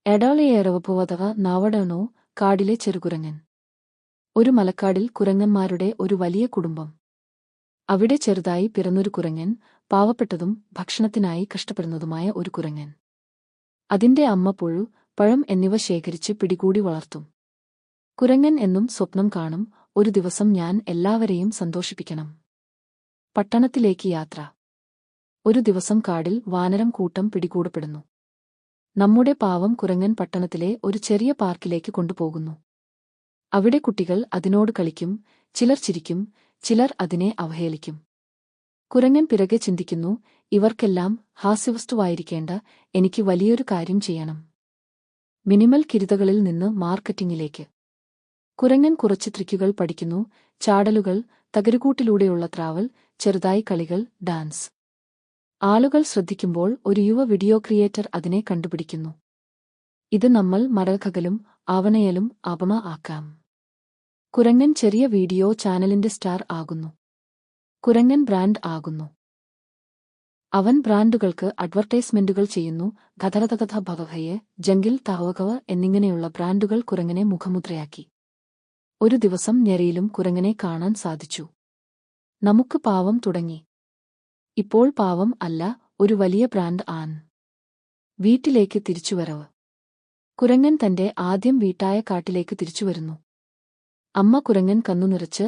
എടാളിയേറവപ്പുവതവ നാവടനോ കാടിലെ ചെറുകുരങ്ങൻ. ഒരു മലക്കാടിൽ കുരങ്ങന്മാരുടെ ഒരു വലിയ കുടുംബം. അവിടെ ചെറുതായി പിറന്നൊരു കുരങ്ങൻ, പാവപ്പെട്ടതും ഭക്ഷണത്തിനായി കഷ്ടപ്പെടുന്നതുമായ ഒരു കുരങ്ങൻ. അതിന്റെ അമ്മ പുഴു, പഴം എന്നിവ ശേഖരിച്ച് പിടികൂടി വളർത്തും. കുരങ്ങൻ എന്നും സ്വപ്നം കാണും, ഒരു ദിവസം ഞാൻ എല്ലാവരെയും സന്തോഷിപ്പിക്കണം. പട്ടണത്തിലേക്ക് യാത്ര. ഒരു ദിവസം കാടിൽ വാനരം കൂട്ടം പിടികൂടപ്പെടുന്നു. നമ്മുടെ പാവം കുരങ്ങൻ പട്ടണത്തിലെ ഒരു ചെറിയ പാർക്കിലേക്ക് കൊണ്ടുപോകുന്നു. അവിടെ കുട്ടികൾ അതിനോട് കളിക്കും, ചിലർ ചിരിക്കും, ചിലർ അതിനെ അവഹേളിക്കും. കുരങ്ങൻ പിറകെ ചിന്തിക്കുന്നു, ഇവർക്കെല്ലാം ഹാസ്യവസ്തുവായിരിക്കേണ്ട എനിക്ക് വലിയൊരു കാര്യം ചെയ്യണം. മിനിമൽ കിരുതകളിൽ നിന്ന് മാർക്കറ്റിംഗിലേക്ക്. കുരങ്ങൻ കുറച്ച് ട്രിക്കുകൾ പഠിക്കുന്നു, ചാടലുകൾ, തകരുകൂട്ടിലൂടെയുള്ള ത്രാവൽ, ചെറുതായി കളികൾ, ഡാൻസ്. ആളുകൾ ശ്രദ്ധിക്കുമ്പോൾ ഒരു യുവ വീഡിയോ ക്രിയേറ്റർ അതിനെ കണ്ടുപിടിക്കുന്നു. ഇത് നമ്മൾ മരകകലും ആവണയലും അപമ ആക്കാം. കുരങ്ങൻ ചെറിയ വീഡിയോ ചാനലിന്റെ സ്റ്റാർ ആകുന്നു. കുരങ്ങൻ ബ്രാൻഡ് ആകുന്നു. അവൻ ബ്രാൻഡുകൾക്ക് അഡ്വർടൈസ്മെന്റുകൾ ചെയ്യുന്നു. ഖതറതകഥ ഭവഹയെ, ജംഗിൽ താവകവ എന്നിങ്ങനെയുള്ള ബ്രാൻഡുകൾ കുരങ്ങനെ മുഖമുദ്രയാക്കി. ഒരു ദിവസം ഞെരയിലും കുരങ്ങനെ കാണാൻ സാധിച്ചു. നമുക്ക് പാവം തുടങ്ങി. ഇപ്പോൾ പാവം അല്ല, ഒരു വലിയ ബ്രാൻഡ് ആൻ. വീട്ടിലേക്ക് തിരിച്ചുവരവ്. കുരങ്ങൻ തന്റെ ആദ്യം വീട്ടായ കാട്ടിലേക്ക് തിരിച്ചുവരുന്നു. അമ്മ കുരങ്ങൻ കന്നുനിറച്ച്